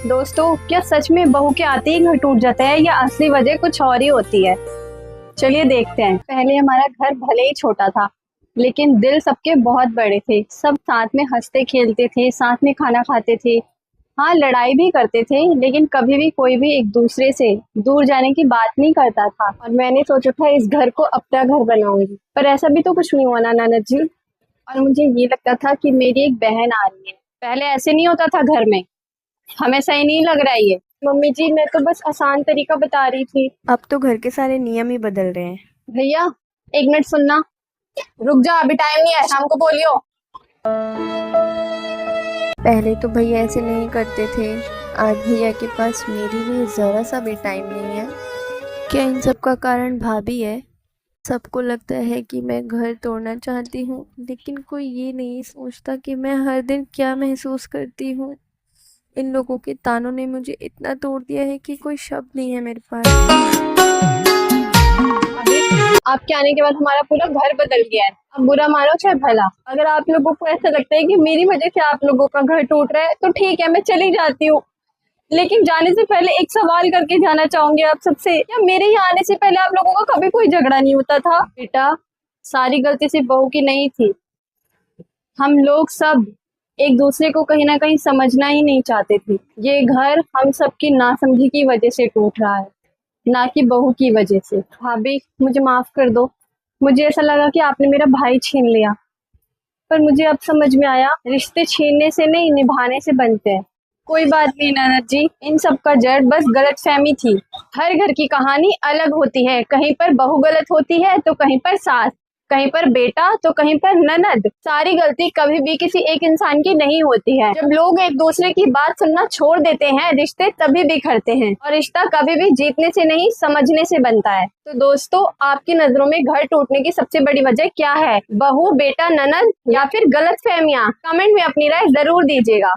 दोस्तों, क्या सच में बहू के आते ही घर टूट जाता है या असली वजह कुछ और ही होती है? चलिए देखते हैं। पहले हमारा घर भले ही छोटा था, लेकिन दिल सबके बहुत बड़े थे। सब साथ में हंसते खेलते थे, साथ में खाना खाते थे। हाँ, लड़ाई भी करते थे, लेकिन कभी भी कोई भी एक दूसरे से दूर जाने की बात नहीं करता था। और मैंने सोचा था इस घर को अपना घर बनाऊंगी, पर ऐसा भी तो कुछ नहीं हुआ ना ननद जी। और मुझे ये लगता था कि मेरी एक बहन आ रही है। पहले ऐसे नहीं होता था घर में। हमें सही नहीं लग रहा है ये। मम्मी जी, मैं तो बस आसान तरीका बता रही थी। अब तो घर के सारे नियम ही बदल रहे हैं। भैया, एक मिनट सुनना। रुक जा, अभी टाइम नहीं है, शाम को बोलियो। पहले तो भैया ऐसे नहीं करते थे। आज भैया के पास मेरे लिए ज़रा सा भी टाइम नहीं है। क्या इन सब का कारण भाभी है? सबको लगता है कि मैं घर तोड़ना चाहती हूँ, लेकिन कोई ये नहीं सोचता कि मैं हर दिन क्या महसूस करती हूँ। इन लोगों के तानों ने मुझे इतना तोड़ दिया है कि कोई शब्द नहीं है मेरे पास। अभी आपके आने के बाद हमारा पूरा घर बदल गया है। अब बुरा मानो चाहे भला, अगर आप लोगों को ऐसा लगता है कि मेरी वजह से आप लोगों का घर टूट रहा है तो ठीक है, मैं चली जाती हूँ। लेकिन जाने से पहले एक सवाल करके जाना चाहूंगी आप सबसे। क्या मेरे यहाँ आने से पहले आप लोगों का कभी कोई झगड़ा नहीं होता था? बेटा, सारी गलती सिर्फ बहू की नहीं थी। हम लोग सब एक दूसरे को कहीं ना कहीं समझना ही नहीं चाहते थे। ये घर हम सबकी नासमझी की वजह से टूट रहा है, ना कि बहू की वजह से। भाभी, मुझे माफ कर दो। मुझे ऐसा लगा कि आपने मेरा भाई छीन लिया, पर मुझे अब समझ में आया, रिश्ते छीनने से नहीं, निभाने से बनते हैं। कोई बात नहीं ननद जी, इन सब का जड़ बस गलतफहमी थी। हर घर की कहानी अलग होती है। कहीं पर बहू गलत होती है तो कहीं पर सास, कहीं पर बेटा तो कहीं पर ननद। सारी गलती कभी भी किसी एक इंसान की नहीं होती है। जब लोग एक दूसरे की बात सुनना छोड़ देते हैं, रिश्ते तभी बिखरते हैं। और रिश्ता कभी भी जीतने से नहीं, समझने से बनता है। तो दोस्तों, आपकी नजरों में घर टूटने की सबसे बड़ी वजह क्या है? बहू, बेटा, ननद या फिर गलतफहमियां? कमेंट में अपनी राय जरूर दीजिएगा।